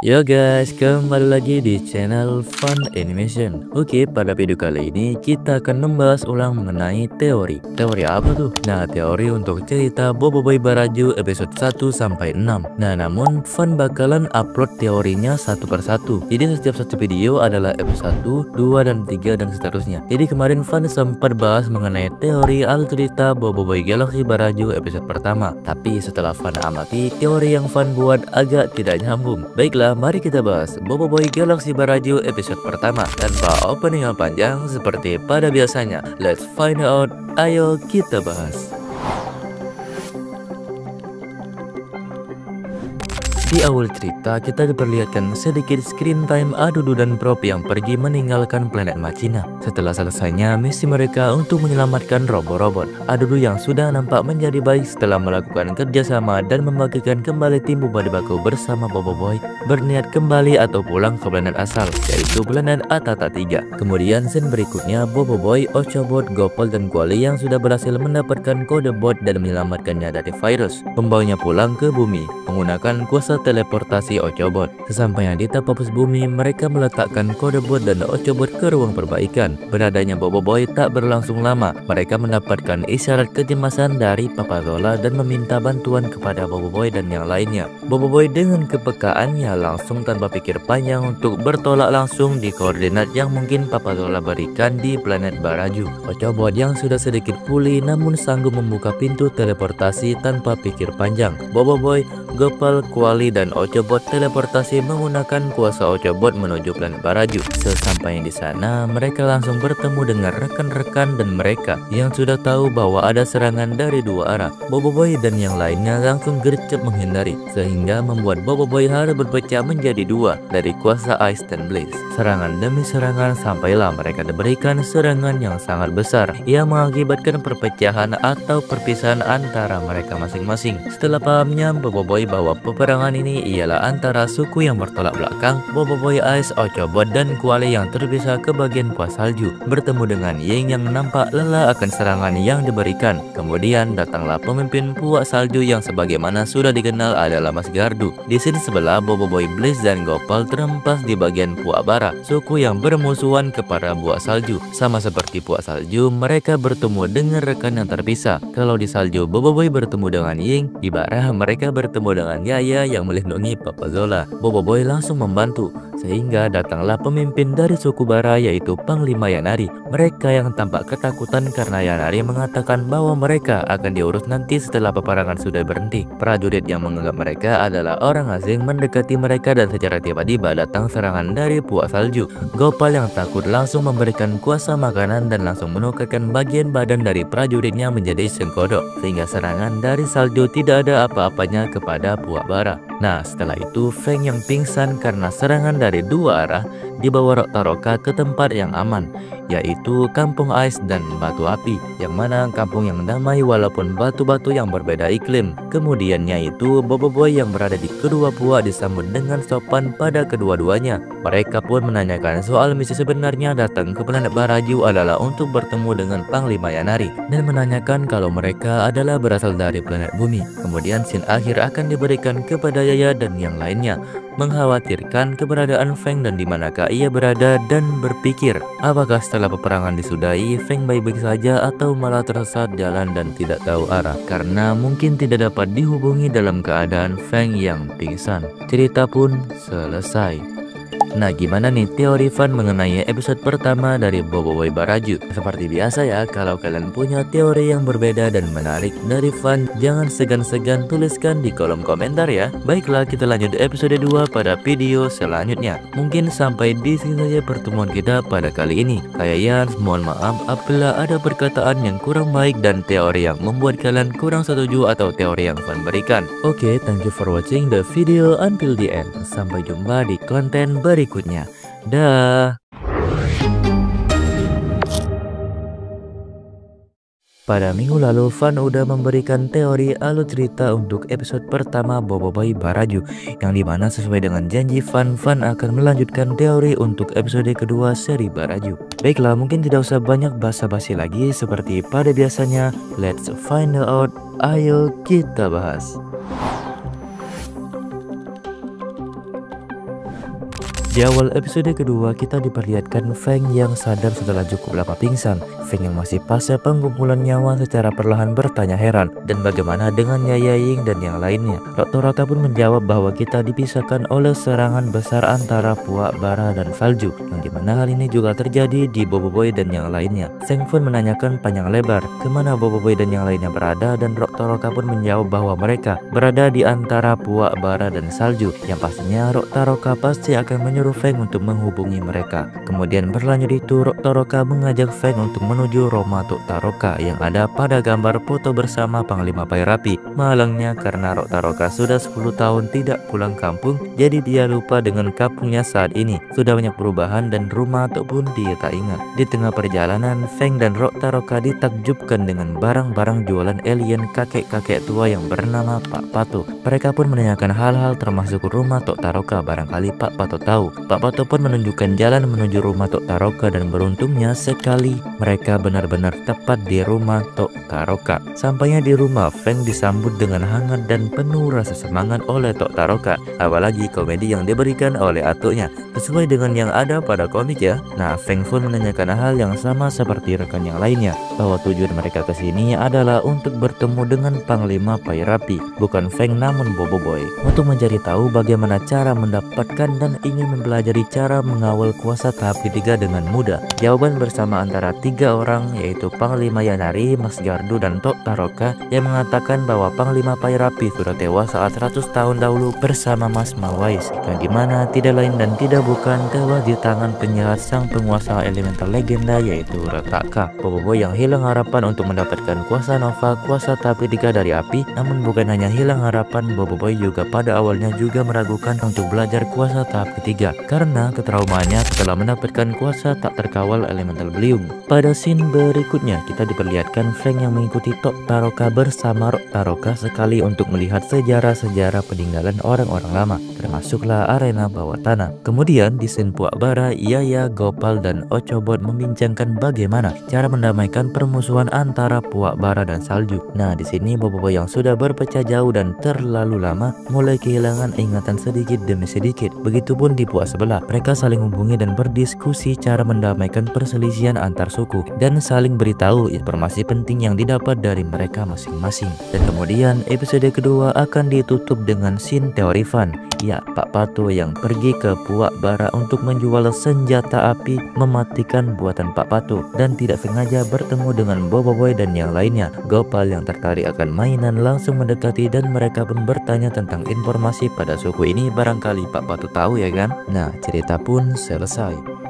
Yo guys, kembali lagi di channel Fun Animation. Oke, pada video kali ini kita akan membahas ulang mengenai teori. Teori apa tuh? Nah, teori untuk cerita Boboiboy Baraju episode 1 sampai 6. Nah, namun Fun bakalan upload teorinya satu persatu. Jadi setiap satu video adalah episode 1, 2, dan 3 dan seterusnya. Jadi kemarin Fun sempat bahas mengenai teori alur cerita Boboiboy Galaxy Baraju episode pertama. Tapi setelah Fun amati, teori yang Fun buat agak tidak nyambung. Baiklah, mari kita bahas Boboiboy Galaxy Baraju episode pertama tanpa opening yang panjang seperti pada biasanya. Let's find out. Ayo kita bahas. Di awal cerita, kita diperlihatkan sedikit screen time Adudu dan Prop yang pergi meninggalkan planet Machina. Setelah selesainya misi mereka untuk menyelamatkan robot-robot, Adudu yang sudah nampak menjadi baik setelah melakukan kerjasama dan membagikan kembali tim Bubadi Baku bersama Boboiboy berniat kembali atau pulang ke planet asal, yaitu planet Atata 3. Kemudian scene berikutnya, Boboiboy, Ochobot, Gopal, dan Kuali yang sudah berhasil mendapatkan kode bot dan menyelamatkannya dari virus, membawanya pulang ke bumi menggunakan kuasa teleportasi Ochobot. Sesampainya di tapus bumi, mereka meletakkan kode bot dan Ochobot ke ruang perbaikan. Beradanya Boboiboy tak berlangsung lama. Mereka mendapatkan isyarat kecemasan dari Papa Zola dan meminta bantuan kepada Boboiboy dan yang lainnya. Boboiboy dengan kepekaannya langsung tanpa pikir panjang untuk bertolak langsung di koordinat yang mungkin Papa Zola berikan di planet Baraju. Ochobot yang sudah sedikit pulih namun sanggup membuka pintu teleportasi tanpa pikir panjang. Boboiboy, Gopal, Kuali, dan Ochobot teleportasi menggunakan kuasa Ochobot menuju planet Baraju. Sesampainya di sana, mereka langsung bertemu dengan rekan-rekan dan mereka yang sudah tahu bahwa ada serangan dari dua arah. Boboiboy dan yang lainnya langsung gercep menghindari, sehingga membuat Boboiboy harus berpecah menjadi dua dari kuasa Ice dan Blaze. Serangan demi serangan sampailah mereka diberikan serangan yang sangat besar yang mengakibatkan perpecahan atau perpisahan antara mereka masing-masing. Setelah pahamnya Boboiboy bahwa peperangan ini ialah antara suku yang bertolak belakang, Boboiboy, Ice, Ochobot, dan Kuali yang terpisah ke bagian puas salju, bertemu dengan Ying yang nampak lelah akan serangan yang diberikan. Kemudian datanglah pemimpin puak salju yang sebagaimana sudah dikenal adalah Mas Gardu. Di sini sebelah, Boboiboy, Blaze, dan Gopal terhempas di bagian puak bara, suku yang bermusuhan kepada puak salju. Sama seperti puak salju, mereka bertemu dengan rekan yang terpisah. Kalau di salju Boboiboy bertemu dengan Ying, di bara mereka bertemu dengan Yaya yang melindungi Papa Zola. Boboiboy langsung membantu, sehingga datanglah pemimpin dari suku bara yaitu Panglima Yanari. Mereka yang tampak ketakutan karena Yanari mengatakan bahwa mereka akan diurus nanti setelah peperangan sudah berhenti. Prajurit yang menganggap mereka adalah orang asing mendekati mereka dan secara tiba-tiba datang serangan dari puak salju. Gopal yang takut langsung memberikan kuasa makanan dan langsung menukarkan bagian badan dari prajuritnya menjadi sengkodok, sehingga serangan dari salju tidak ada apa-apanya kepada puak bara. Nah, setelah itu Feng yang pingsan karena serangan dari dua arah dibawa Rokta ke tempat yang aman, yaitu Kampung Ais dan Batu Api, yang mana kampung yang damai walaupun batu-batu yang berbeda iklim. Kemudiannya itu Boboiboy yang berada di kedua puak disambut dengan sopan pada kedua-duanya. Mereka pun menanyakan soal misi sebenarnya datang ke planet Baraju adalah untuk bertemu dengan Panglima Yanari dan menanyakan kalau mereka adalah berasal dari planet bumi. Kemudian scene akhir akan diberikan kepada Yaya dan yang lainnya, mengkhawatirkan keberadaan Feng dan dimanakah ia berada dan berpikir apakah setelah peperangan disudahi Feng baik-baik saja atau malah tersesat jalan dan tidak tahu arah karena mungkin tidak dapat dihubungi dalam keadaan Feng yang pingsan. Cerita pun selesai. Nah, gimana nih teori Fun mengenai episode pertama dari Boboiboy Baraju? Seperti biasa ya, kalau kalian punya teori yang berbeda dan menarik dari Fun, jangan segan-segan tuliskan di kolom komentar ya. Baiklah, kita lanjut episode 2 pada video selanjutnya. Mungkin sampai di sini saja pertemuan kita pada kali ini. Saya Yans, mohon maaf apabila ada perkataan yang kurang baik dan teori yang membuat kalian kurang setuju atau teori yang Fun berikan. Oke, thank you for watching the video until the end. Sampai jumpa di konten berikutnya. Dah. Pada minggu lalu, Fun udah memberikan teori alur cerita untuk episode pertama Boboiboy Baraju, yang dimana sesuai dengan janji Fun akan melanjutkan teori untuk episode kedua seri Baraju. Baiklah, mungkin tidak usah banyak basa-basi lagi seperti pada biasanya. Let's find out. Ayo kita bahas. Di awal episode kedua kita diperlihatkan Feng yang sadar setelah cukup lama pingsan. Feng yang masih fase pengumpulan nyawa secara perlahan bertanya heran, dan bagaimana dengan Yaya Ying dan yang lainnya. Dr. Raka pun menjawab bahwa kita dipisahkan oleh serangan besar antara puak bara dan salju, yang dimana hal ini juga terjadi di Boboiboy dan yang lainnya. Sheng Fun menanyakan panjang lebar kemana Boboiboy dan yang lainnya berada, dan Dr. Raka pun menjawab bahwa mereka berada di antara puak bara dan salju, yang pastinya Dr. Raka pasti akan menyuruh Feng untuk menghubungi mereka. Kemudian berlanjut itu Dr. Raka mengajak Feng untuk menuju Roma Tok Taroka yang ada pada gambar foto bersama Panglima Pairapi. Malangnya karena Dr. Raka sudah 10 tahun tidak pulang kampung, jadi dia lupa dengan kampungnya saat ini. Sudah banyak perubahan dan rumah Tok pun dia tak ingat. Di tengah perjalanan, Feng dan Dr. Raka ditakjubkan dengan barang-barang jualan alien kakek-kakek tua yang bernama Pak Pato. Mereka pun menanyakan hal-hal termasuk rumah Tok Taroka, barangkali Pak Pato tahu. Pak Pato pun menunjukkan jalan menuju rumah Tok Taroka, dan beruntungnya sekali mereka benar-benar tepat di rumah Tok Taroka. Sampainya di rumah, Feng disambut dengan hangat dan penuh rasa semangat oleh Tok Taroka. Apalagi komedi yang diberikan oleh atuknya, sesuai dengan yang ada pada komik ya. Nah, Feng pun menanyakan hal yang sama seperti rekan yang lainnya, bahwa tujuan mereka ke sini adalah untuk bertemu dengan Panglima Pairapi, bukan Feng namun Boboiboy, untuk mencari tahu bagaimana cara mendapatkan dan ingin mempelajari cara mengawal kuasa tahap ketiga dengan mudah. Jawaban bersama antara 3 orang, yaitu Panglima Yanari, Mas Gardu, dan Tok Taroka, yang mengatakan bahwa Panglima Pairapi sudah tewas saat 100 tahun dahulu bersama Mas Mawais, yang dimana tidak lain dan tidak bukan tewas di tangan penjahat sang penguasa elemental legenda, yaitu Rataka. Boboiboy yang hilang harapan untuk mendapatkan kuasa Nova, kuasa tahap ketiga dari api. Namun bukan hanya hilang harapan, Boboiboy juga pada awalnya juga meragukan untuk belajar kuasa tahap ketiga karena ketraumaannya setelah mendapatkan kuasa tak terkawal elemental beliung. Pada scene berikutnya kita diperlihatkan Feng yang mengikuti Tok Taroka bersama Rok Taroka sekali untuk melihat sejarah-sejarah peninggalan orang-orang lama, termasuklah arena bawah tanah. Kemudian di scene puak bara, Yaya, Gopal, dan Ochobot membincangkan bagaimana cara mendamaikan permusuhan antara puak bara dan salju. Nah, di sini Boboiboy yang sudah berpecah jauh dan terlalu lama mulai kehilangan ingatan sedikit demi sedikit. Begitupun di puak sebelah, mereka saling hubungi dan berdiskusi cara mendamaikan perselisihan antar suku dan saling beritahu informasi penting yang didapat dari mereka masing-masing. Dan kemudian episode kedua akan ditutup dengan scene teori fun. Ya, Pak Pato yang pergi ke puak bara untuk menjual senjata api mematikan buatan Pak Pato dan tidak sengaja bertemu dengan Boboiboy dan yang lainnya. Gopal yang tertarik akan mainan langsung mendekati dan mereka pun bertanya tentang informasi pada suku ini, barangkali Pak Pato tahu ya kan. Nah, cerita pun selesai.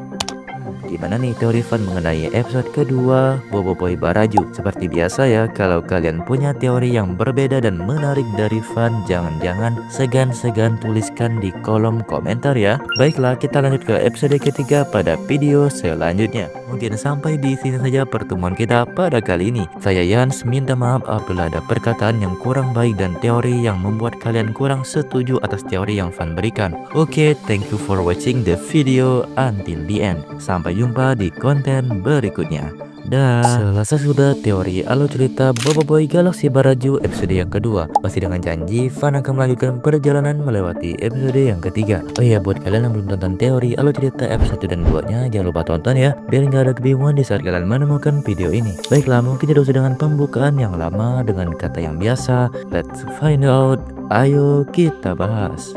Gimana nih teori fun mengenai episode kedua Boboiboy Baraju? Seperti biasa ya, kalau kalian punya teori yang berbeda dan menarik dari fun, jangan-jangan segan-segan tuliskan di kolom komentar ya. Baiklah, kita lanjut ke episode ketiga pada video selanjutnya. Mungkin sampai di sini saja pertemuan kita pada kali ini. Saya Yans, minta maaf apabila ada perkataan yang kurang baik dan teori yang membuat kalian kurang setuju atas teori yang fun berikan. Oke, thank you for watching the video until the end. Sampai jumpa di konten berikutnya. Selesai sudah teori alur cerita Boboiboy Galaksi Baraju episode yang kedua. Masih dengan janji Fan akan melanjutkan perjalanan melewati episode yang ketiga. Oh iya, buat kalian yang belum tonton teori alur cerita episode 1 dan 2 nya, jangan lupa tonton ya, biar nggak ada kebingungan di saat kalian menemukan video ini. Baiklah, mungkin tidak usah dengan pembukaan yang lama, dengan kata yang biasa. Let's find out. Ayo kita bahas.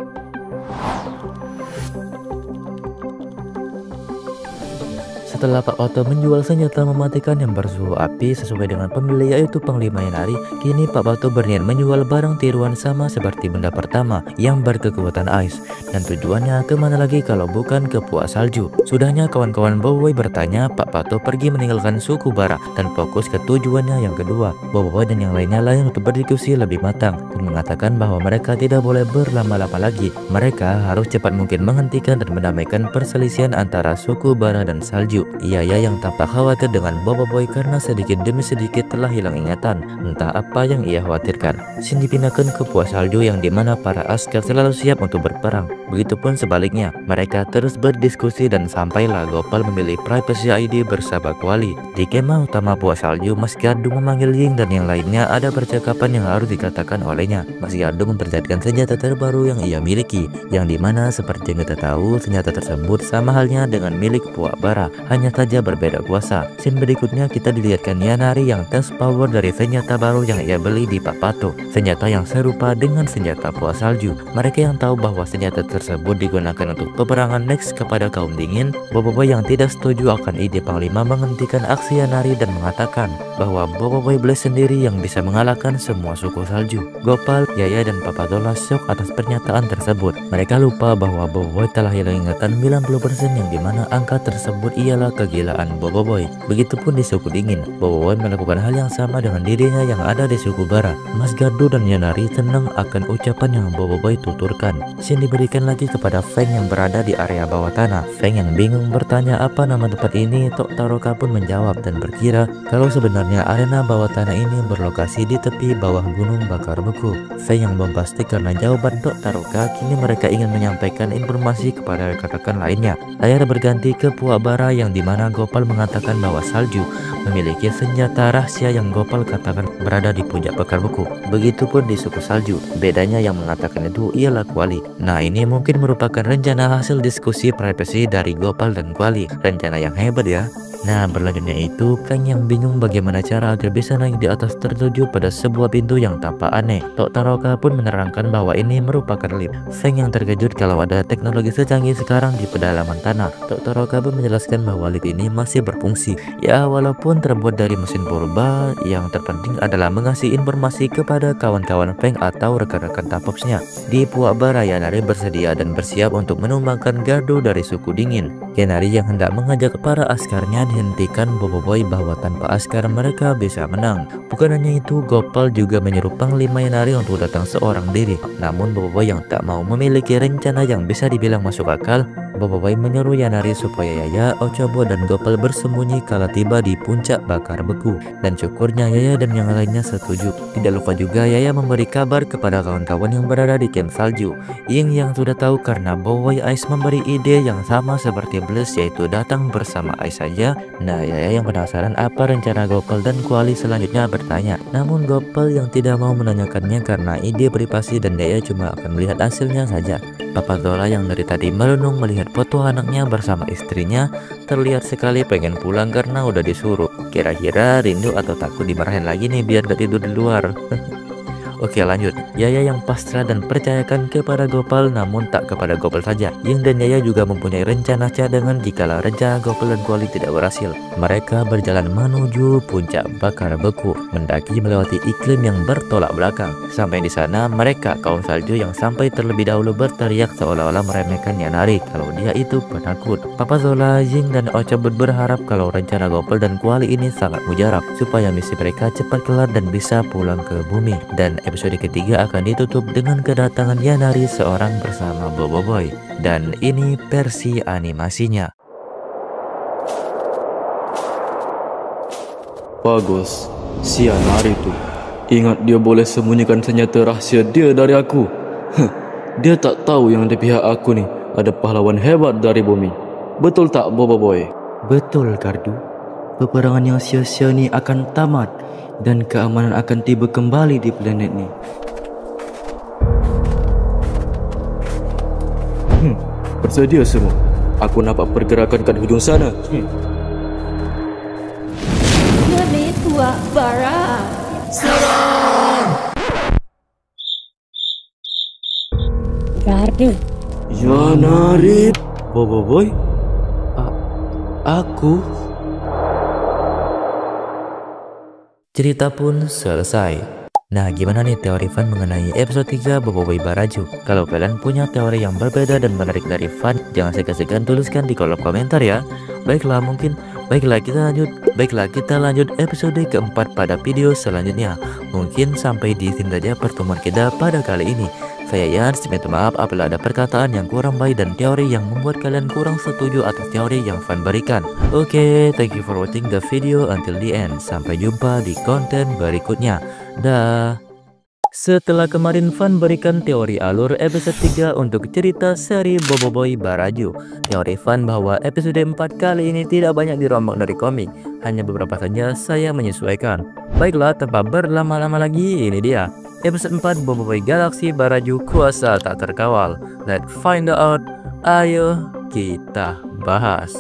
Setelah Pak Pato menjual senjata mematikan yang bersuhu api sesuai dengan pembeli, yaitu Panglima Yanari, kini Pak Pato berniat menjual barang tiruan sama seperti benda pertama yang berkekuatan ais. Dan tujuannya kemana lagi kalau bukan ke puak salju? Sudahnya kawan-kawan Boboiboy bertanya, Pak Pato pergi meninggalkan suku Bara dan fokus ke tujuannya yang kedua. Boboiboy dan yang lainnya lain untuk berdiskusi lebih matang dan mengatakan bahwa mereka tidak boleh berlama-lama lagi. Mereka harus cepat mungkin menghentikan dan mendamaikan perselisihan antara suku Bara dan salju. Yaya yang tampak khawatir dengan Bobo Boy karena sedikit demi sedikit telah hilang ingatan. Entah apa yang ia khawatirkan. Scene dipindahkan ke Pulau Salju yang dimana para askar selalu siap untuk berperang. Begitupun sebaliknya, mereka terus berdiskusi dan sampailah Gopal memilih Privacy ID bersama Kuali. Di kemah utama Pulau Salju, Mas Gardu memanggil Ying dan yang lainnya ada percakapan yang harus dikatakan olehnya. Mas Gardu memperlihatkan senjata terbaru yang ia miliki, yang dimana seperti yang kita tahu senjata tersebut sama halnya dengan milik Puak Bara, hanya saja berbeda kuasa. Scene berikutnya kita dilihatkan Yanari yang tes power dari senjata baru yang ia beli di Papato, senjata yang serupa dengan senjata Puak Salju. Mereka yang tahu bahwa senjata tersebut digunakan untuk peperangan next kepada kaum dingin. Bobo Boy yang tidak setuju akan ide Panglima menghentikan aksi Yanari dan mengatakan bahwa Bobo Boy Blaze sendiri yang bisa mengalahkan semua suku salju. Gopal, Yaya dan Papatola syok atas pernyataan tersebut. Mereka lupa bahwa Bobo Boy telah hilang ingatan 90% yang dimana angka tersebut ialah kegilaan Bobo Boy. Begitupun di suku dingin, Bobo Boy melakukan hal yang sama dengan dirinya yang ada di suku barat. Mas Gardu dan Yanari senang akan ucapan yang Bobo Boy tuturkan. Scene diberikan lagi kepada Feng yang berada di area bawah tanah. Feng yang bingung bertanya apa nama tempat ini. Tok Taroka pun menjawab dan berkira kalau sebenarnya arena bawah tanah ini berlokasi di tepi bawah gunung bakar beku. Feng yang bombastik karena jawaban Tok Taroka, kini mereka ingin menyampaikan informasi kepada rekan-rekan lainnya. Layar berganti ke Puak Bara yang dimana Gopal mengatakan bahwa salju memiliki senjata rahasia yang Gopal katakan berada di puncak bakar beku. Begitupun di suku salju, bedanya yang mengatakan itu ialah Kuali. Nah, ini mungkin merupakan rencana hasil diskusi privasi dari Gopal dan Kuali. Rencana yang hebat ya. Nah, berlanjutnya itu, Feng yang bingung bagaimana cara agar bisa naik di atas tertuju pada sebuah pintu yang tampak aneh. Tok Taroka pun menerangkan bahwa ini merupakan lift. Feng yang terkejut kalau ada teknologi secanggih sekarang di pedalaman tanah. Tok Taroka pun menjelaskan bahwa lift ini masih berfungsi. Ya, walaupun terbuat dari mesin purba, yang terpenting adalah mengasih informasi kepada kawan-kawan Feng atau rekan-rekan tapopsnya. Di Puak Bara, Yanari bersedia dan bersiap untuk menumbangkan gardu dari suku dingin. Yanari yang hendak mengajak para askarnya dihentikan Bobo Boy bahwa tanpa askar mereka bisa menang. Bukan hanya itu, Gopal juga menyuruh Panglima Yanari untuk datang seorang diri. Namun Bobo Boy yang tak mau memiliki rencana yang bisa dibilang masuk akal, Bobo Boy menyuruh Yanari supaya Yaya, Ochobo dan Gopal bersembunyi kala tiba di puncak bakar beku. Dan syukurnya Yaya dan yang lainnya setuju. Tidak lupa juga Yaya memberi kabar kepada kawan-kawan yang berada di camp salju. Ying yang sudah tahu karena Bobo Boy Ice memberi ide yang sama seperti Blaze, yaitu datang bersama Ice saja. Nah, Yaya yang penasaran apa rencana Gopal dan Kuali selanjutnya bertanya. Namun Gopal yang tidak mau menanyakannya karena ide privasi dan Yaya cuma akan melihat hasilnya saja. Papatola yang dari tadi merenung melihat foto anaknya bersama istrinya terlihat sekali pengen pulang karena udah disuruh. Kira-kira rindu atau takut dimarahin lagi nih biar gak tidur di luar. Oke, lanjut. Yaya yang pasrah dan percayakan kepada Gopal, namun tak kepada Gopal saja. Ying dan Yaya juga mempunyai rencana cadangan jikalau rencana Gopal dan Kuali tidak berhasil. Mereka berjalan menuju puncak bakar beku, mendaki melewati iklim yang bertolak belakang. Sampai di sana, mereka kaum salju yang sampai terlebih dahulu berteriak seolah-olah meremehkan Yanari kalau dia itu penakut. Papatola, Ying dan Ochobo berharap kalau rencana Gopal dan Kuali ini sangat mujarab supaya misi mereka cepat kelar dan bisa pulang ke bumi. Dan episode ketiga akan ditutup dengan kedatangan Yanari seorang bersama Bobo Boy. Dan ini versi animasinya. Bagus, si Yanari itu. Ingat dia boleh sembunyikan senjata rahsia dia dari aku. Dia tak tahu yang di pihak aku nih ada pahlawan hebat dari bumi. Betul tak, Bobo Boy? Betul, Gardu. Peperangan yang sia-sia ni akan tamat dan keamanan akan tiba kembali di planet ni. Bersedia semua. Aku nampak pergerakan kat hujung sana. Kami Puak Bara. Gardu, Yanari. Bobo Boy? Aku? Cerita pun selesai. Nah, gimana nih teori Fan mengenai episode 3 Bobo Boy Baraju? Kalau kalian punya teori yang berbeda dan menarik dari Fan, jangan segan-segan tuliskan di kolom komentar ya. Baiklah kita lanjut episode keempat pada video selanjutnya. Mungkin sampai di sini saja pertemuan kita pada kali ini. Saya Yans, minta maaf apabila ada perkataan yang kurang baik dan teori yang membuat kalian kurang setuju atas teori yang Fan berikan. Oke, thank you for watching the video until the end. Sampai jumpa di konten berikutnya. Dah. Setelah kemarin Fan berikan teori alur episode 3 untuk cerita seri Boboiboy Baraju. Teori Fan bahwa episode 4 kali ini tidak banyak dirombak dari komik, hanya beberapa saja saya menyesuaikan. Baiklah, tanpa berlama-lama lagi, ini dia episode 4 Boboiboy Galaksi Baraju Kuasa Tak Terkawal. Let's find out. Ayo kita bahas.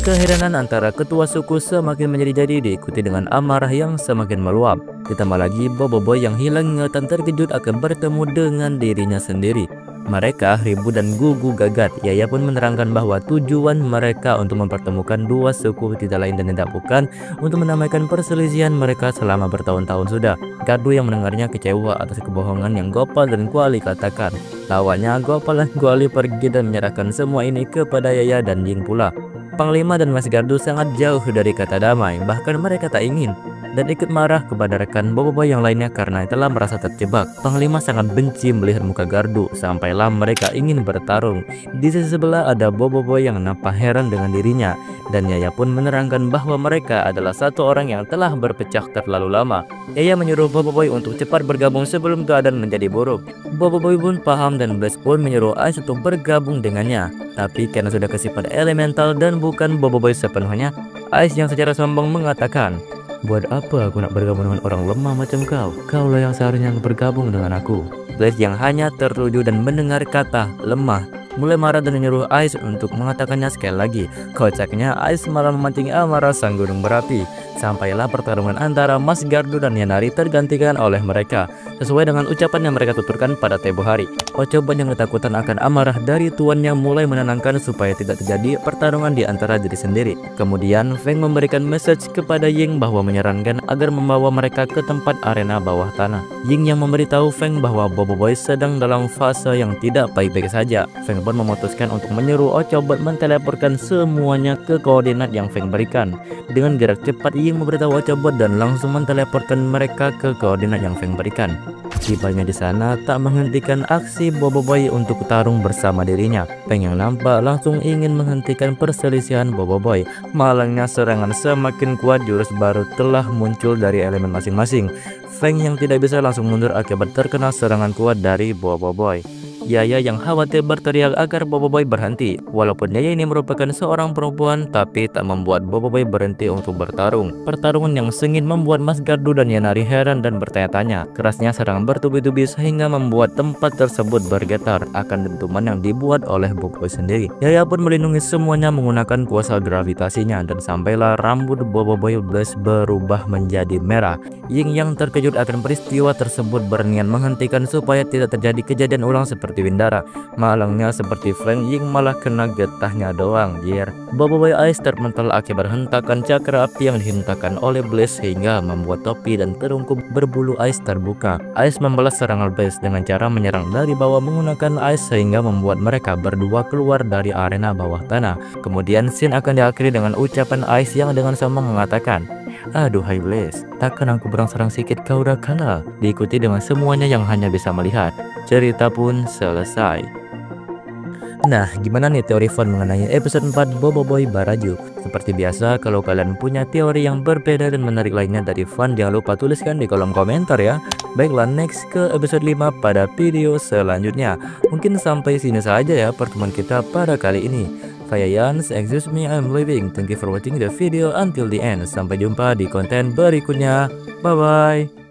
Keheranan antara ketua suku semakin menjadi-jadi diikuti dengan amarah yang semakin meluap. Ditambah lagi Boboiboy yang hilang ingatan terkejut akan bertemu dengan dirinya sendiri. Mereka ribut dan gugu gagat. Yaya pun menerangkan bahwa tujuan mereka untuk mempertemukan dua suku tidak lain dan tidak bukan untuk menamaikan perselisihan mereka selama bertahun-tahun sudah. Gardu yang mendengarnya kecewa atas kebohongan yang Gopal dan Kuali katakan. Lawannya Gopal dan Kuali pergi dan menyerahkan semua ini kepada Yaya dan Ying pula. Panglima dan Mas Gardu sangat jauh dari kata damai, bahkan mereka tak ingin dan ikut marah kepada rekan Boboiboy yang lainnya karena telah merasa terjebak. Panglima sangat benci melihat muka Gardu, sampailah mereka ingin bertarung. Di sisi sebelah ada Boboiboy yang nampak heran dengan dirinya, dan Yaya pun menerangkan bahwa mereka adalah satu orang yang telah berpecah terlalu lama. Yaya menyuruh Boboiboy untuk cepat bergabung sebelum keadaan menjadi buruk. Boboiboy pun paham dan Blaze pun menyuruh Ice untuk bergabung dengannya. Tapi karena sudah kesifat elemental dan bukan Boboiboy sepenuhnya, Ice yang secara sombong mengatakan, "Buat apa aku nak bergabung dengan orang lemah macam kau? Kaulah yang seharusnya bergabung dengan aku." Blaze yang hanya tertuju dan mendengar kata lemah mulai marah dan menyuruh Ice untuk mengatakannya sekali lagi. Kocaknya Ice malah memancing amarah sang gunung berapi. Sampailah pertarungan antara Mas Gardu dan Yanari tergantikan oleh mereka sesuai dengan ucapan yang mereka tuturkan pada tempo hari. Ocoban yang ketakutan akan amarah dari tuannya mulai menenangkan supaya tidak terjadi pertarungan di antara diri sendiri. Kemudian Feng memberikan message kepada Ying bahwa menyarankan agar membawa mereka ke tempat arena bawah tanah. Ying yang memberitahu Feng bahwa Boboiboy sedang dalam fase yang tidak baik-baik saja. Feng pun memutuskan untuk menyuruh Ocoban menteleportkan semuanya ke koordinat yang Feng berikan. Dengan gerak cepat Ying memberitahu Ocoban dan langsung menteleportkan mereka ke koordinat yang Feng berikan. Tibanya di sana tak menghentikan aksi Boboiboy untuk tarung bersama dirinya. Feng yang nampak langsung ingin menghentikan perselisihan Boboiboy. Malangnya serangan semakin kuat, jurus baru telah muncul dari elemen masing-masing. Feng yang tidak bisa langsung mundur akibat terkena serangan kuat dari Boboiboy. Yaya yang khawatir berteriak agar Boboiboy berhenti. Walaupun Yaya ini merupakan seorang perempuan, tapi tak membuat Boboiboy berhenti untuk bertarung. Pertarungan yang sengit membuat Mas Gardu dan Yanari heran dan bertanya-tanya. Kerasnya serangan bertubi-tubi sehingga membuat tempat tersebut bergetar akan dentuman yang dibuat oleh Boboiboy sendiri. Yaya pun melindungi semuanya menggunakan kuasa gravitasinya dan sampailah rambut Boboiboy Blaze berubah menjadi merah. Ying yang terkejut akan peristiwa tersebut berniat menghentikan supaya tidak terjadi kejadian ulang seperti Windara. Malangnya seperti Frank, Ying malah kena getahnya doang. Boboiboy Ice terpental akibat hentakan cakra api yang dihentakkan oleh Blaze sehingga membuat topi dan terungkup berbulu Ice terbuka. Ice membalas serangan Blaze dengan cara menyerang dari bawah menggunakan Ice sehingga membuat mereka berdua keluar dari arena bawah tanah. Kemudian scene akan diakhiri dengan ucapan Ice yang dengan sombong mengatakan, "Aduhai Blaze, takkan aku berangsang sikit kau udah kalah?" Diikuti dengan semuanya yang hanya bisa melihat. Cerita pun selesai. Nah, gimana nih teori Fan mengenai episode 4 Boboiboy Baraju? Seperti biasa, kalau kalian punya teori yang berbeda dan menarik lainnya dari Fan, jangan lupa tuliskan di kolom komentar ya. Baiklah, next ke episode 5 pada video selanjutnya. Mungkin sampai sini saja ya pertemuan kita pada kali ini. Saya Yans, excuse me, I'm leaving. Thank you for watching the video until the end. Sampai jumpa di konten berikutnya. Bye-bye.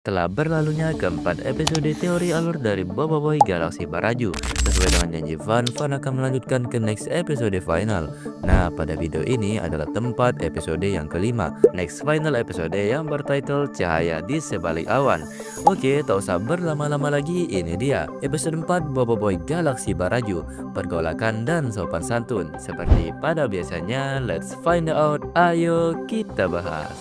Telah berlalunya keempat episode teori alur dari Boboiboy Galaksi Baraju. Sesuai dengan janji Fan akan melanjutkan ke next episode final. Nah, pada video ini adalah tempat episode yang kelima. Next final episode yang bertitle Cahaya di Sebalik Awan. Oke, tak usah berlama-lama lagi, ini dia episode 4 Boboiboy Galaksi Baraju. Pergolakan dan sopan santun. Seperti pada biasanya, let's find out. Ayo kita bahas.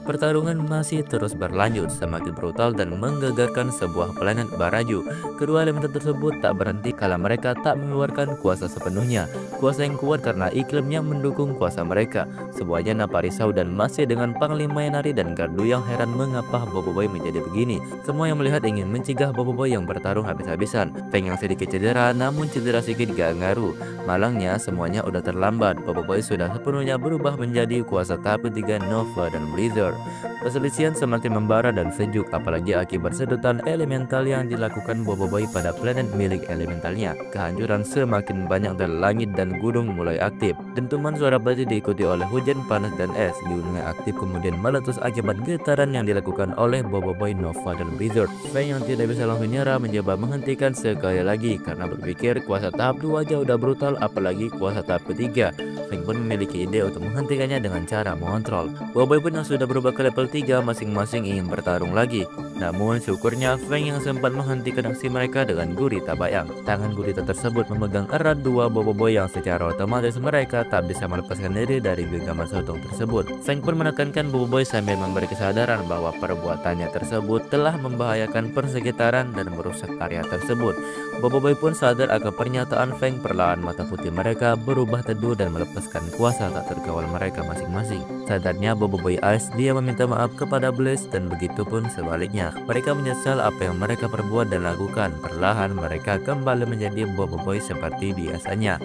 Pertarungan masih terus berlanjut, semakin brutal dan menggegarkan sebuah planet Baraju. Kedua elemental tersebut tak berhenti kala mereka tak mengeluarkan kuasa sepenuhnya. Kuasa yang kuat karena iklim yang mendukung kuasa mereka. Sebuahnya nampak risau dan masih dengan Panglima Yanari dan Gardu yang heran mengapa Boboiboy menjadi begini. Semua yang melihat ingin mencegah Boboiboy yang bertarung habis-habisan. Feng yang sedikit cedera, namun cedera sedikit gak ngaruh. Malangnya semuanya udah terlambat. Boboiboy sudah sepenuhnya berubah menjadi kuasa tahap ketiga Nova dan Blizzard. Perselisihan semakin membara dan sejuk, apalagi akibat sedotan elemental yang dilakukan Boboiboy pada planet milik elementalnya. Kehancuran semakin banyak dan langit dan gunung mulai aktif. Dentuman suara batu diikuti oleh hujan panas dan es. Gunung yang aktif kemudian meletus akibat getaran yang dilakukan oleh Boboiboy, Nova dan Blizzard. Feng yang tidak bisa langsung nyerah mencoba menghentikan sekali lagi karena berpikir kuasa tahap 2 aja udah brutal, apalagi kuasa tahap ketiga. Feng pun memiliki ide untuk menghentikannya dengan cara mengontrol. Boboiboy pun yang sudah berubah ke level 3 masing-masing ingin bertarung lagi. Namun syukurnya Feng yang sempat menghentikan aksi mereka dengan gurita bayang. Tangan gurita tersebut memegang erat dua Boboiboy yang secara otomatis mereka tak bisa melepaskan diri dari genggaman sotong tersebut. Feng pun menekankan Boboiboy sambil memberi kesadaran bahwa perbuatannya tersebut telah membahayakan persekitaran dan merusak area tersebut. Boboiboy pun sadar akan pernyataan Feng. Perlahan mata putih mereka berubah teduh dan melepaskan kuasa tak terkawal mereka masing-masing. Sadarnya Boboiboy Ice, dia meminta maaf kepada Blaze dan begitu pun sebaliknya. Mereka menyesal apa yang mereka perbuat dan lakukan. Perlahan mereka kembali menjadi Boboiboy seperti biasanya.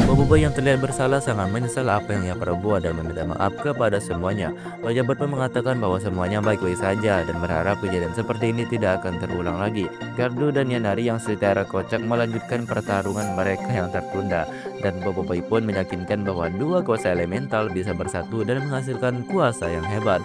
Boboiboy yang terlihat bersalah sangat menyesal apa yang ia perbuat dan meminta maaf kepada semuanya. Pejabat pun mengatakan bahwa semuanya baik-baik saja dan berharap kejadian seperti ini tidak akan terulang lagi. Gardu dan Yanari yang secara kocak melanjutkan pertarungan mereka yang tertunda, dan Boboiboy pun meyakinkan bahwa dua kuasa elemental bisa bersatu dan menghasilkan kuasa yang hebat.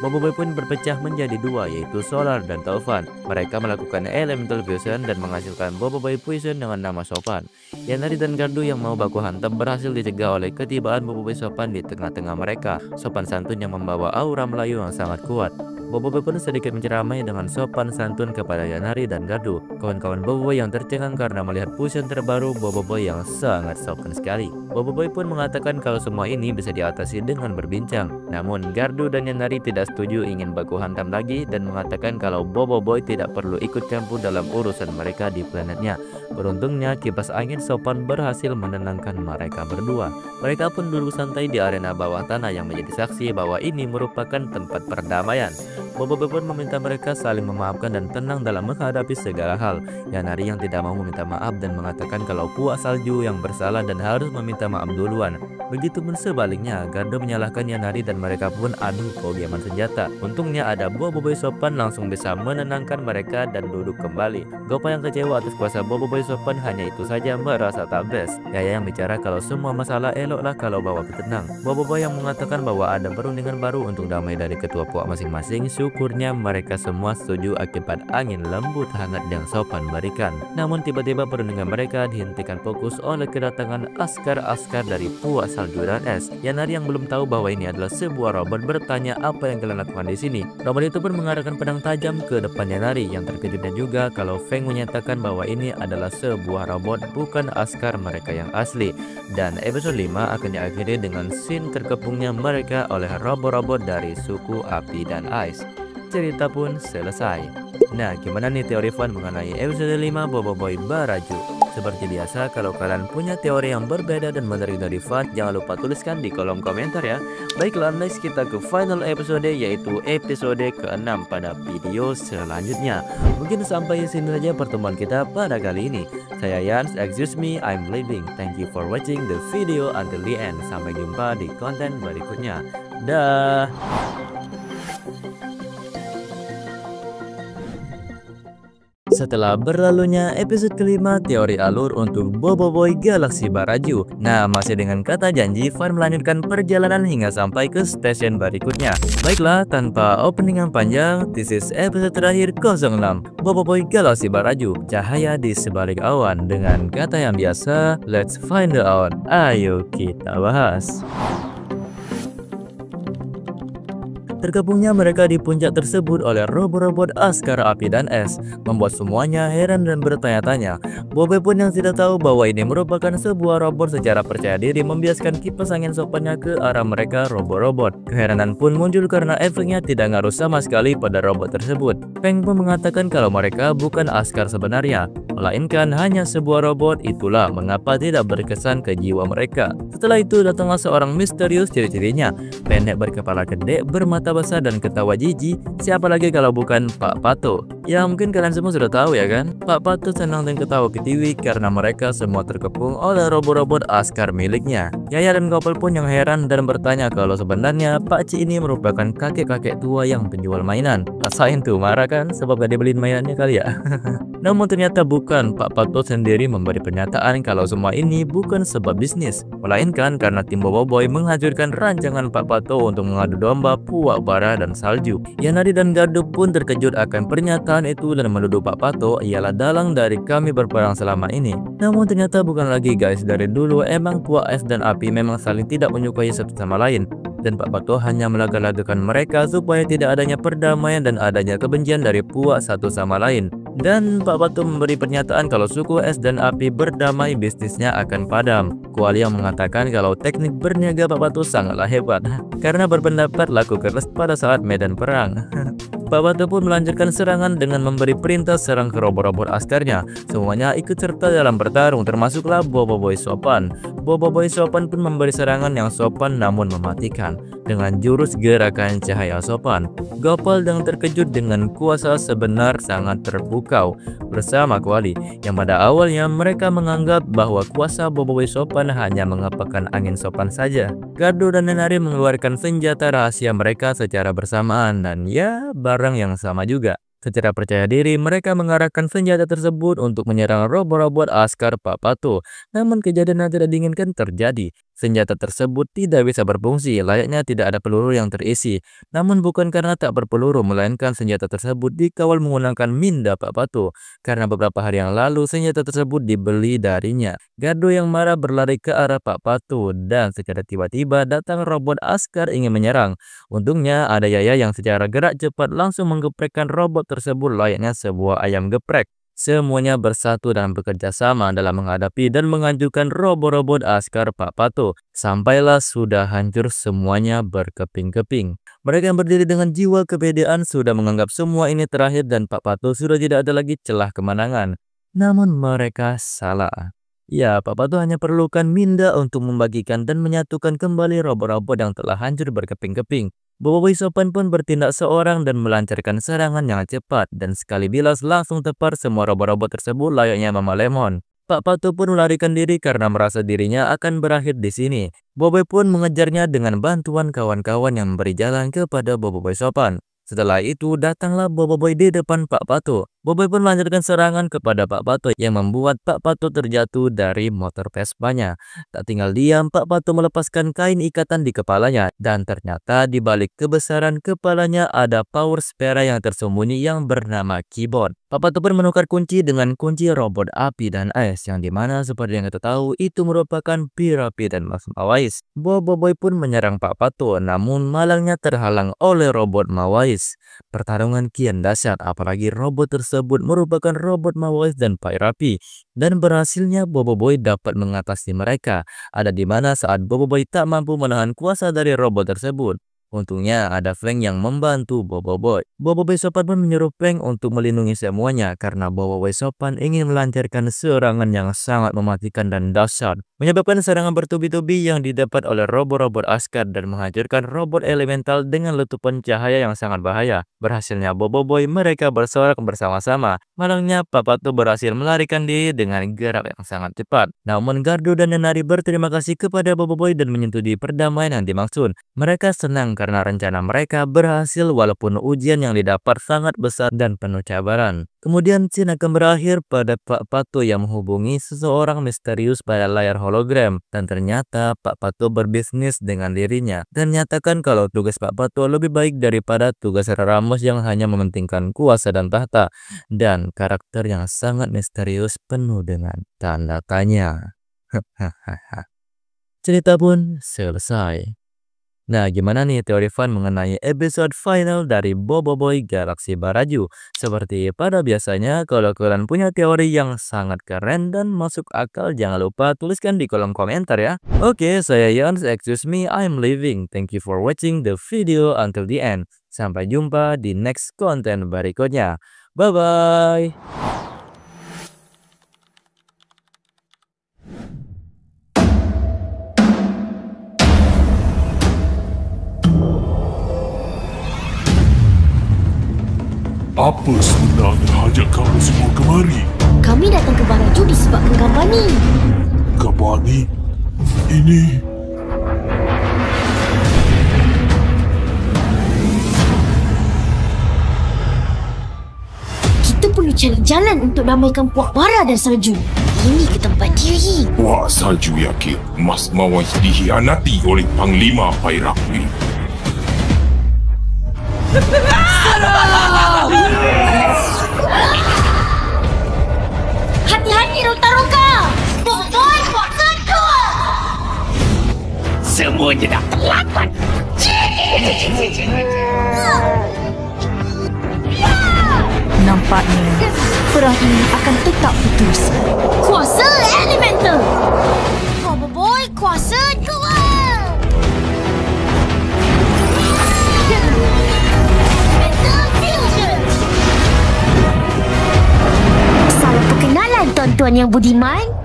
Boboiboy pun berpecah menjadi dua, yaitu Solar dan Taufan. Mereka melakukan Elemental Fusion dan menghasilkan Boboiboy Fusion dengan nama Sopan. Yanari dan Gardu yang mau baku hantam berhasil dicegah oleh ketibaan Boboiboy Sopan di tengah-tengah mereka. Sopan santun yang membawa aura Melayu yang sangat kuat. Boboiboy pun sedikit menceramai dengan sopan santun kepada Yanari dan Gardu. Kawan-kawan Boboiboy yang tercengang karena melihat fusion terbaru Boboiboy yang sangat sopan sekali. Boboiboy pun mengatakan kalau semua ini bisa diatasi dengan berbincang. Namun Gardu dan Yanari tidak setuju, ingin baku hantam lagi dan mengatakan kalau Boboiboy tidak perlu ikut campur dalam urusan mereka di planetnya. Beruntungnya kipas angin Sopan berhasil menenangkan mereka berdua. Mereka pun duduk santai di arena bawah tanah yang menjadi saksi bahwa ini merupakan tempat perdamaian. Boboiboy pun meminta mereka saling memaafkan dan tenang dalam menghadapi segala hal. Yanari yang tidak mau meminta maaf dan mengatakan kalau Puak Salju yang bersalah dan harus meminta maaf duluan. Begitupun sebaliknya, Gardu menyalahkan Yanari dan mereka pun adu keogiaman senjata. Untungnya ada Boboiboy Sopan langsung bisa menenangkan mereka dan duduk kembali. Gopa yang kecewa atas kuasa Boboiboy Sopan hanya itu saja merasa tak best. Yaya yang bicara kalau semua masalah eloklah kalau bawa tenang. Boboiboy yang mengatakan bahwa ada perundingan baru untuk damai dari ketua puak masing-masing. Syukurnya mereka semua setuju akibat angin lembut hangat yang Sopan berikan. Namun tiba-tiba perundingan mereka dihentikan fokus oleh kedatangan askar-askar dari Puak Salju dan Es. Yanari yang belum tahu bahwa ini adalah sebuah robot bertanya apa yang kalian lakukan di sini. Robot itu pun mengarahkan pedang tajam ke depan Yanari yang terkejutnya juga kalau Feng menyatakan bahwa ini adalah sebuah robot bukan askar mereka yang asli. Dan episode 5 akan diakhiri dengan scene terkepungnya mereka oleh robot-robot dari suku Api dan Ice. Cerita pun selesai. Nah, gimana nih teori Fan mengenai episode 5 Boboiboy Baraju? Seperti biasa, kalau kalian punya teori yang berbeda dan menarik dari Fan, jangan lupa tuliskan di kolom komentar ya. Baiklah, next kita ke final episode, yaitu episode ke-6 pada video selanjutnya. Mungkin sampai sini saja pertemuan kita pada kali ini. Saya Yans, excuse me, I'm leaving. Thank you for watching the video until the end. Sampai jumpa di konten berikutnya. Dah. Setelah berlalunya episode kelima teori alur untuk Boboiboy Galaksi Baraju. Nah, masih dengan kata janji, Fan melanjutkan perjalanan hingga sampai ke stasiun berikutnya. Baiklah, tanpa opening yang panjang, this is episode terakhir 06 Boboiboy Galaksi Baraju. Cahaya di sebalik awan. Dengan kata yang biasa, let's find out. Ayo kita bahas. Tergabungnya mereka di puncak tersebut oleh robot-robot Askar Api dan Es membuat semuanya heran dan bertanya-tanya. Boboiboy pun yang tidak tahu bahwa ini merupakan sebuah robot secara percaya diri membiaskan kipas angin sopannya ke arah mereka robot-robot. Keheranan pun muncul karena efeknya tidak ngaruh sama sekali pada robot tersebut. Feng pun mengatakan kalau mereka bukan askar sebenarnya, melainkan hanya sebuah robot. Itulah mengapa tidak berkesan ke jiwa mereka. Setelah itu datanglah seorang misterius, ciri-cirinya pendek, berkepala gede, bermata besar dan ketawa jijik. Siapa lagi kalau bukan Pak Pato? Ya mungkin kalian semua sudah tahu ya kan? Pak Pato senang dan ketawa ketiwi karena mereka semua terkepung oleh robot-robot askar miliknya. Yaya dan Gopal pun yang heran dan bertanya kalau sebenarnya Pak Ci ini merupakan kakek-kakek tua yang penjual mainan. Rasain tuh marah kan sebab gak dibeliin mainannya kali ya. Namun ternyata bukan. Pak Pato sendiri memberi pernyataan kalau semua ini bukan sebab bisnis, melainkan karena tim Boboiboy menghancurkan rancangan Pak Pato untuk mengadu domba Puak Bara dan Salju. Yanadi dan Gardu pun terkejut akan pernyataan itu dan menuduh Pak Pato ialah dalang dari kami berperang selama ini. Namun ternyata bukan lagi guys, dari dulu emang Puak Es dan Api memang saling tidak menyukai satu sama lain. Dan Pak Pato hanya melaga-lagakan mereka supaya tidak adanya perdamaian dan adanya kebencian dari Puak satu sama lain. Dan Pak Pato memberi pernyataan kalau suku Es dan Api berdamai bisnisnya akan padam. Kuali yang mengatakan kalau teknik berniaga Pak Pato sangatlah hebat karena berpendapat laku keras pada saat medan perang. Pak Pato pun melanjutkan serangan dengan memberi perintah serang ke robot-robot askarnya. Semuanya ikut serta dalam bertarung, termasuklah Boboiboy sopan. Boboiboy sopan pun memberi serangan yang sopan namun mematikan dengan jurus gerakan cahaya sopan. Gopal yang terkejut dengan kuasa sebenar sangat terpukau bersama Kuali yang pada awalnya mereka menganggap bahwa kuasa Boboiboy sopan hanya mengepakkan angin sopan saja. Gardu dan Nenari mengeluarkan senjata rahasia mereka secara bersamaan dan ya barang yang sama juga. Secara percaya diri mereka mengarahkan senjata tersebut untuk menyerang robot-robot askar Pak Pato. Namun kejadian yang tidak diinginkan terjadi. Senjata tersebut tidak bisa berfungsi, layaknya tidak ada peluru yang terisi. Namun bukan karena tak berpeluru, melainkan senjata tersebut dikawal menggunakan minda Pak Pato. Karena beberapa hari yang lalu senjata tersebut dibeli darinya. Gardu yang marah berlari ke arah Pak Pato dan secara tiba-tiba datang robot askar ingin menyerang. Untungnya ada Yaya yang secara gerak cepat langsung menggeprekkan robot tersebut layaknya sebuah ayam geprek. Semuanya bersatu dan bekerja sama dalam menghadapi dan menghancurkan robot-robot askar Pak Pato. Sampailah sudah hancur semuanya berkeping-keping. Mereka yang berdiri dengan jiwa kepedean sudah menganggap semua ini terakhir dan Pak Pato sudah tidak ada lagi celah kemenangan. Namun mereka salah. Ya, Pak Pato hanya perlukan minda untuk membagikan dan menyatukan kembali robot-robot yang telah hancur berkeping-keping. Boboiboy sopan pun bertindak seorang dan melancarkan serangan yang cepat dan sekali bilas langsung tepar semua robot-robot tersebut layaknya Mama Lemon. Pak Pato pun melarikan diri karena merasa dirinya akan berakhir di sini. Boboiboy pun mengejarnya dengan bantuan kawan-kawan yang memberi jalan kepada Boboiboy sopan. Setelah itu datanglah Boboiboy di depan Pak Pato. Boboiboy pun melanjutkan serangan kepada Pak Pato yang membuat Pak Pato terjatuh dari motor Vespanya. Tak tinggal diam, Pak Pato melepaskan kain ikatan di kepalanya dan ternyata di balik kebesaran kepalanya ada power spare yang tersembunyi yang bernama keyboard. Pak Pato pun menukar kunci dengan kunci robot api dan es yang dimana seperti yang kita tahu itu merupakan Pirapi dan Mas Mawais. Boboiboy pun menyerang Pak Pato namun malangnya terhalang oleh robot Mawais. Pertarungan kian dahsyat apalagi robot tersebut merupakan robot Mawais dan Pirapi dan berhasilnya Boboiboy dapat mengatasi mereka. Ada di mana saat Boboiboy tak mampu menahan kuasa dari robot tersebut. Untungnya ada Feng yang membantu Boboiboy. Boboiboy sopan pun menyuruh Feng untuk melindungi semuanya karena Boboiboy sopan ingin melancarkan serangan yang sangat mematikan dan dahsyat, menyebabkan serangan bertubi-tubi yang didapat oleh robot-robot askar dan menghancurkan robot elemental dengan letupan cahaya yang sangat bahaya. Berhasilnya Boboiboy mereka bersorak bersama-sama. Malangnya Pak Pato berhasil melarikan diri dengan gerak yang sangat cepat. Namun Gardu dan Nenari berterima kasih kepada Boboiboy dan menyetujui perdamaian yang dimaksud. Mereka senang karena rencana mereka berhasil walaupun ujian yang didapat sangat besar dan penuh cabaran. Kemudian scene akan berakhir pada Pak Pato yang menghubungi seseorang misterius pada layar hologram dan ternyata Pak Pato berbisnis dengan dirinya dan nyatakan kalau tugas Pak Pato lebih baik daripada tugas Ramos yang hanya mementingkan kuasa dan tahta dan karakter yang sangat misterius penuh dengan tanda tanya. Cerita pun selesai. Nah, gimana nih teori Fan mengenai episode final dari Boboiboy Galaksi Baraju? Seperti pada biasanya, kalau kalian punya teori yang sangat keren dan masuk akal, jangan lupa tuliskan di kolom komentar ya. Oke, saya Yans, excuse me, I'm leaving. Thank you for watching the video until the end. Sampai jumpa di next konten berikutnya. Bye-bye. Apa sebenarnya hajat kamu semua kemari? Kami datang ke Baraju disebabkan gambar ni. Gambar ni? Ini... Kita perlu cari jalan untuk damaikan Puak Bara dan Salju. Ini ke tempat dia, Yi. Puak Salju yakin Mas Mawar dihianati oleh Panglima Pairakwi. Hati-hati, Roka-Roka! Boboiboy, Puak Salju! Semuanya dah terlambat. Nampaknya perang ini akan tetap putus. Kuasa elemental! Boboiboy, kuasa dua! Mental fusion! Salam perkenalan, tuan-tuan yang budiman.